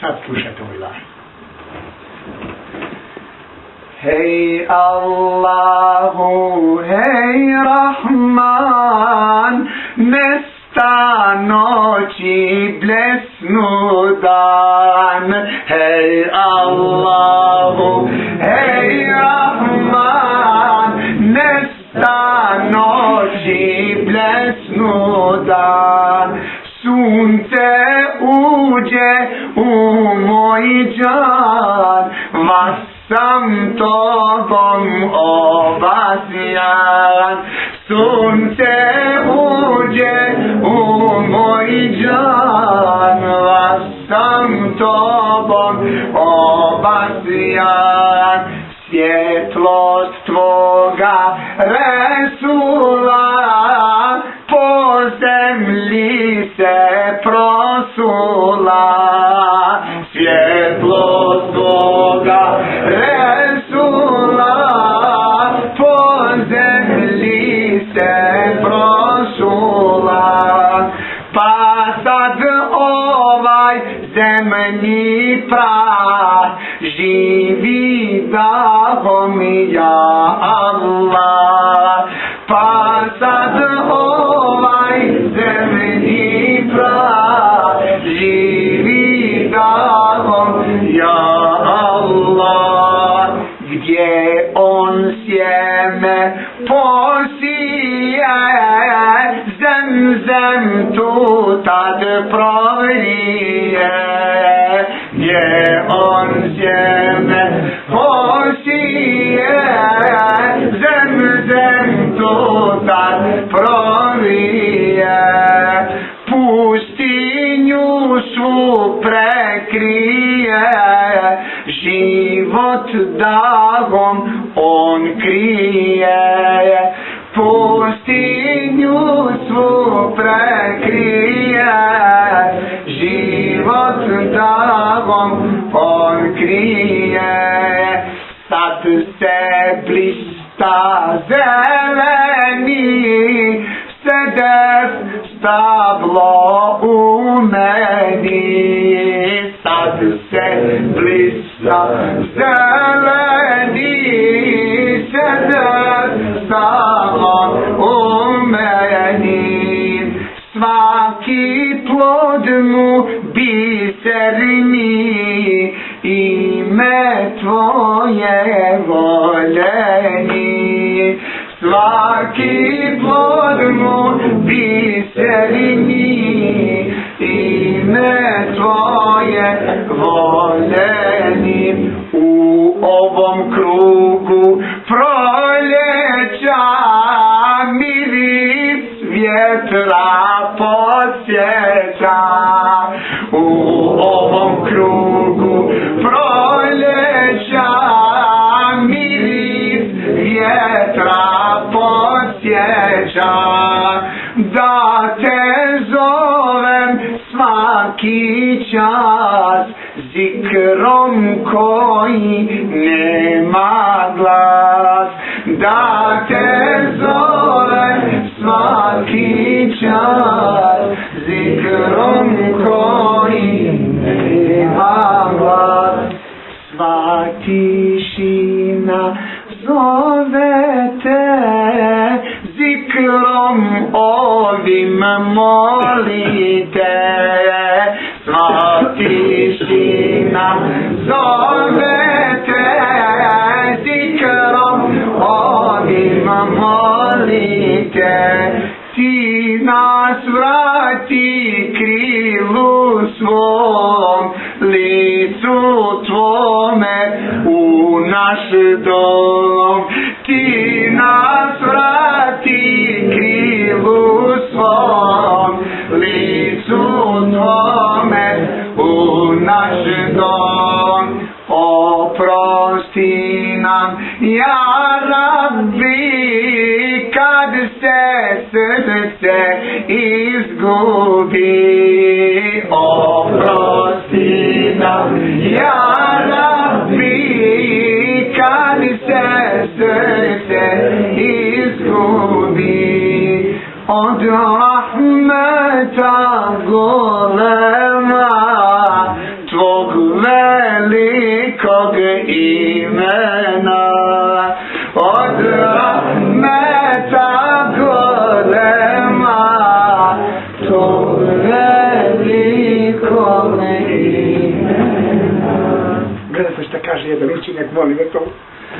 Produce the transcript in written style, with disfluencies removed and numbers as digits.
sad slušajte ovaj laž. Hej Allahu, hej Rahman, nesta noći, blesnu dan. Hej Allahu, hej Rahman, nesta noći, blesnu dan. Sunce uđe u moj džan, vas sam tobom obasjan. Sunce uđe u moj džan, vas sam tobom obasjan. Svjetlost tvoga Resula po zemlji se prosula. Svjetlost tvoga Resula po zemlji se prosula. Pa sad ovaj zemlji prah živi dahom ja Allah. Pa sad ovaj zemlji prah živi dahom ja Allah. Gdje on sjeme posije, Zemzem tu tad provrije. Gdje on sjeme posije, Zemzem tu tad provrije. Pustinju svu prekrije, život dagom on krije. Pustinju svu prekrije, život dagom on krije. Sad se blista zeleni, sedef stablo u meni. Sad se blista zeleni, sedef stablo u meni. Svaki plod mu biserni, ime tvoje voljeni. Svaki plod mu biserni, ime tvoje voljeni. U ovom krugu proljeća miris vjetra podsjeća. U ovom krugu proljeća miris vjetra podsjeća. Da te zovem svaki čas, zikrom koji nema glas. Da te zovem svaki čas, zikrom koji nema glas. Sva tišina zove te, zikrom ovim molite. Sva tišina zove te, zikrom ovim molite. Ti nas vrati krilu svom, licu tvome u naš dom. Ti nas vrati krilu svom, licu tvome u naš dom. Oprosti nam, ja Rabbi, kad se srce izgubi. Oprosti nam, ja Rabbi, kad se srce izgubi. Od rahmeta golema tvog kaže jedan učinak, molim me to